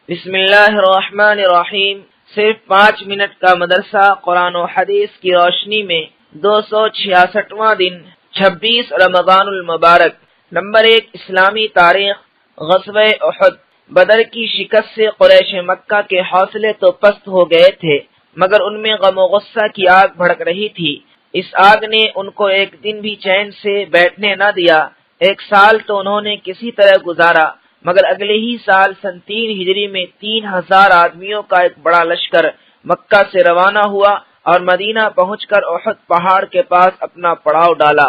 بسم اللہ الرحمن الرحیم۔ صرف 5 منٹ کا مدرسہ قرآن و حدیث کی روشنی میں 266واں دن 26 رمضان المبارک۔ نمبر 1، اسلامی تاریخ۔ غزوہ احد۔ بدر کی شکست سے قریش مکہ کے حوصلے تو پست ہو گئے تھے، مگر ان میں غم و غصہ کی آگ بھڑک رہی تھی۔ اس آگ نے ان کو ایک دن بھی چین سے بیٹھنے نہ دیا۔ 1 سال تو انہوں نے کسی طرح گزارا، مگر اگلے ہی سال سن 3 ہجری میں 3000 آدمیوں کا ایک بڑا لشکر مکہ سے روانہ ہوا اور مدینہ پہنچ کر احد پہاڑ کے پاس اپنا پڑاؤ ڈالا۔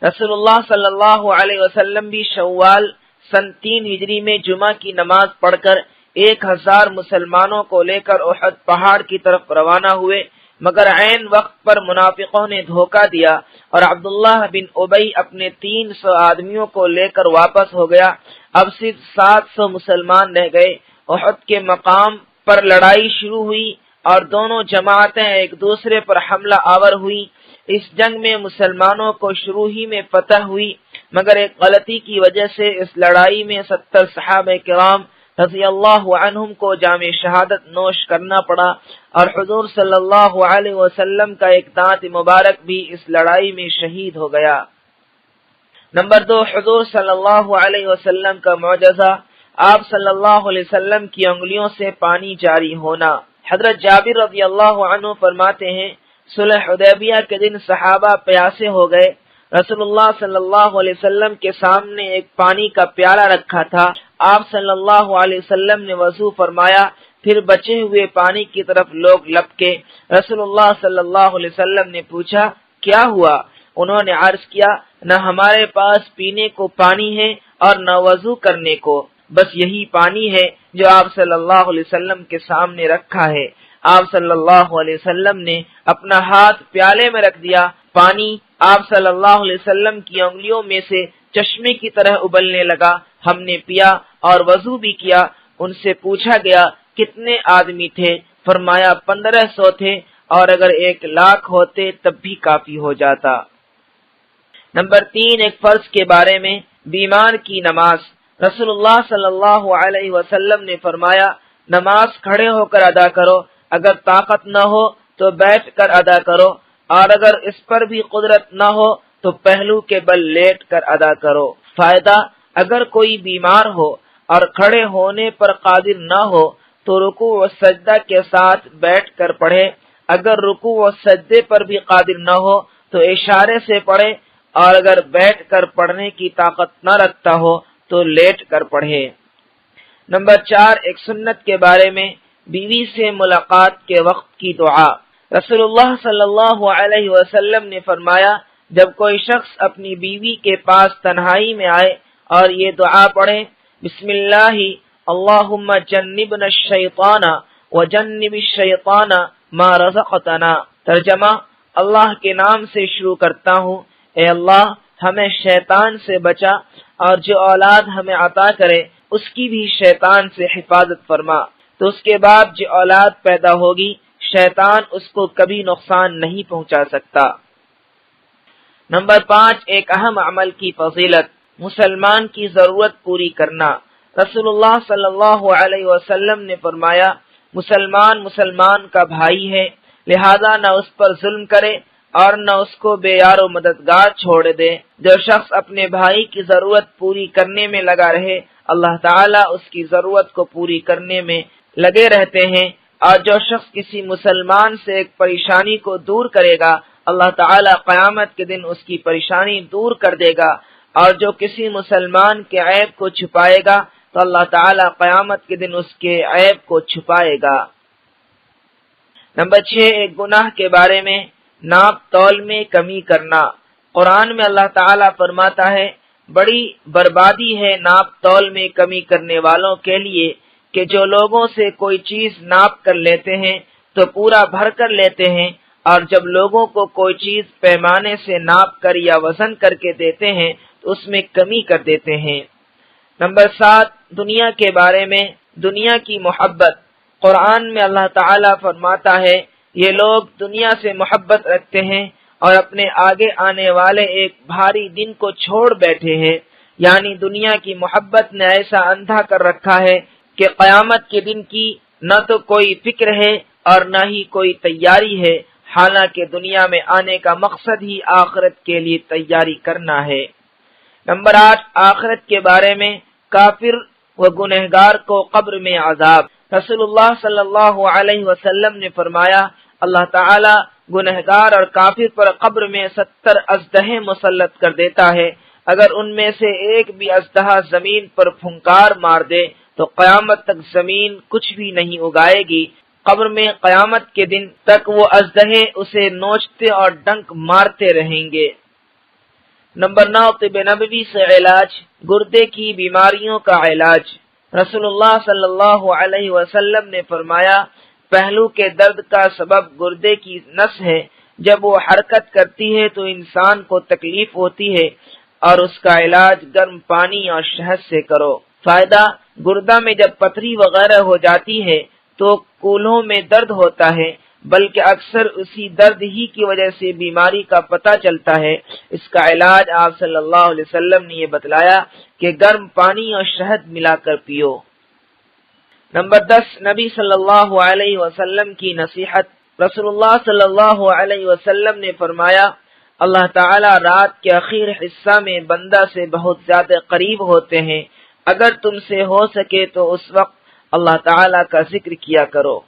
رسول اللہ صلی اللہ علیہ وسلم بھی شوال سن 3 ہجری میں جمعہ کی نماز پڑھ کر 1000 مسلمانوں کو لے کر احد پہاڑ کی طرف روانہ ہوئے، مگر عین وقت پر منافقوں نے دھوکہ دیا اور عبداللہ بن ابی اپنے 300 آدمیوں کو لے کر واپس ہو گیا۔ اب صرف 700 مسلمان رہ گئے۔ احد کے مقام پر لڑائی شروع ہوئی اور دونوں جماعتیں ایک دوسرے پر حملہ آور ہوئی۔ اس جنگ میں مسلمانوں کو شروع ہی میں فتح ہوئی، مگر ایک غلطی کی وجہ سے اس لڑائی میں 70 صحابہ کرام رضی اللہ عنہم کو جام شہادت نوش کرنا پڑا، اور حضور صلی اللہ علیہ وسلم کا ایک دانت مبارک بھی اس لڑائی میں شہید ہو گیا۔ نمبر 2، حضور صلی اللہ علیہ وسلم کا معجزہ، آپ صلی اللہ علیہ وسلم کی انگلیوں سے پانی جاری ہونا۔ حضرت جابر رضی اللہ عنہ فرماتے ہیں، صلح حدیبیہ کے دن صحابہ پیاسے ہو گئے۔ رسول اللہ صلی اللہ علیہ وسلم کے سامنے ایک پانی کا پیالہ رکھا تھا۔ آپ صلی اللہ علیہ وسلم نے وضو فرمایا، پھر بچے ہوئے پانی کی طرف لوگ لپکے۔ رسول اللہ صلی اللہ علیہ وسلم نے پوچھا، کیا ہوا؟ انہوں نے عرض کیا، نہ ہمارے پاس پینے کو پانی ہے اور نہ وضو کرنے کو، بس یہی پانی ہے جو آپ صلی اللہ علیہ وسلم کے سامنے رکھا ہے۔ آپ صلی اللہ علیہ وسلم نے اپنا ہاتھ پیالے میں رکھ دیا، پانی آپ صلی اللہ علیہ وسلم کی انگلیوں میں سے چشمے کی طرح ابلنے لگا۔ ہم نے پیا اور وضو بھی کیا۔ ان سے پوچھا گیا، کتنے آدمی تھے؟ فرمایا 1500 تھے، اور اگر 1,00,000 ہوتے تب بھی کافی ہو جاتا۔ نمبر 3، ایک فرض کے بارے میں، بیمار کی نماز۔ رسول اللہ صلی اللہ علیہ وسلم نے فرمایا، نماز کھڑے ہو کر ادا کرو، اگر طاقت نہ ہو تو بیٹھ کر ادا کرو، اور اگر اس پر بھی قدرت نہ ہو تو پہلو کے بل لیٹ کر ادا کرو۔ فائدہ، اگر کوئی بیمار ہو اور کھڑے ہونے پر قادر نہ ہو تو رکوع و سجدہ کے ساتھ بیٹھ کر پڑھے، اگر رکوع و سجدے پر بھی قادر نہ ہو تو اشارے سے پڑھے، اور اگر بیٹھ کر پڑھنے کی طاقت نہ رکھتا ہو تو لیٹ کر پڑھے۔ نمبر 4، ایک سنت کے بارے میں، بیوی سے ملاقات کے وقت کی دعا۔ رسول اللہ صلی اللہ علیہ وسلم نے فرمایا، جب کوئی شخص اپنی بیوی کے پاس تنہائی میں آئے اور یہ دعا پڑھے، بسم اللہ اللہم جنبنا الشیطان وجنب الشیطان ما رزقتنا۔ ترجمہ، اللہ کے نام سے شروع کرتا ہوں، اے اللہ ہمیں شیطان سے بچا، اور جو اولاد ہمیں عطا کرے اس کی بھی شیطان سے حفاظت فرما۔ تو اس کے بعد جو اولاد پیدا ہوگی شیطان اس کو کبھی نقصان نہیں پہنچا سکتا۔ نمبر 5، ایک اہم عمل کی فضیلت، مسلمان کی ضرورت پوری کرنا۔ رسول اللہ صلی اللہ علیہ وسلم نے فرمایا، مسلمان کا بھائی ہے، لہذا نہ اس پر ظلم کرے اور نہ اس کو بے یار و مددگار چھوڑ دے۔ جو شخص اپنے بھائی کی ضرورت پوری کرنے میں لگا رہے، اللہ تعالیٰ اس کی ضرورت کو پوری کرنے میں لگے رہتے ہیں، اور جو شخص کسی مسلمان سے ایک پریشانی کو دور کرے گا، اللہ تعالیٰ قیامت کے دن اس کی پریشانی دور کر دے گا، اور جو کسی مسلمان کے عیب کو چھپائے گا تو اللہ تعالیٰ قیامت کے دن اس کے عیب کو چھپائے گا۔ نمبر 6، ایک گناہ کے بارے میں، ناپ تول میں کمی کرنا۔ قرآن میں اللہ تعالیٰ فرماتا ہے، بڑی بربادی ہے ناپ تول میں کمی کرنے والوں کے لیے، کہ جو لوگوں سے کوئی چیز ناپ کر لیتے ہیں تو پورا بھر کر لیتے ہیں، اور جب لوگوں کو کوئی چیز پیمانے سے ناپ کر یا وزن کر کے دیتے ہیں تو اس میں کمی کر دیتے ہیں۔ نمبر 7، دنیا کے بارے میں، دنیا کی محبت۔ قرآن میں اللہ تعالیٰ فرماتا ہے، یہ لوگ دنیا سے محبت رکھتے ہیں اور اپنے آگے آنے والے ایک بھاری دن کو چھوڑ بیٹھے ہیں، یعنی دنیا کی محبت نے ایسا اندھا کر رکھا ہے کہ قیامت کے دن کی نہ تو کوئی فکر ہے اور نہ ہی کوئی تیاری ہے، حالانکہ دنیا میں آنے کا مقصد ہی آخرت کے لیے تیاری کرنا ہے۔ نمبر 8، آخرت کے بارے میں کافر و گنہگار کو قبر میں عذاب۔ رسول اللہ صلی اللہ علیہ وسلم نے فرمایا، اللہ تعالی گنہگار اور کافر پر قبر میں 70 اژدہے مسلط کر دیتا ہے۔ اگر ان میں سے ایک بھی اژدہا زمین پر پھنکار مار دے تو قیامت تک زمین کچھ بھی نہیں اگائے گی۔ قبر میں قیامت کے دن تک وہ اژدہے اسے نوچتے اور ڈنک مارتے رہیں گے۔ نمبر 9، طب نبوی سے علاج، گردے کی بیماریوں کا علاج۔ رسول اللہ صلی اللہ علیہ وسلم نے فرمایا، پہلو کے درد کا سبب گردے کی نس ہے، جب وہ حرکت کرتی ہے تو انسان کو تکلیف ہوتی ہے اور اس کا علاج گرم پانی اور شہد سے کرو۔ فائدہ، گردہ میں جب پتھری وغیرہ ہو جاتی ہے تو کولہوں میں درد ہوتا ہے، بلکہ اکثر اسی درد ہی کی وجہ سے بیماری کا پتہ چلتا ہے۔ اس کا علاج آپ صلی اللہ علیہ وسلم نے یہ بتلایا کہ گرم پانی اور شہد ملا کر پیو۔ نمبر 10، نبی صلی اللہ علیہ وسلم کی نصیحت۔ رسول اللہ صلی اللہ علیہ وسلم نے فرمایا، اللہ تعالی رات کے آخر حصہ میں بندہ سے بہت زیادہ قریب ہوتے ہیں، اگر تم سے ہو سکے تو اس وقت اللہ تعالی کا ذکر کیا کرو۔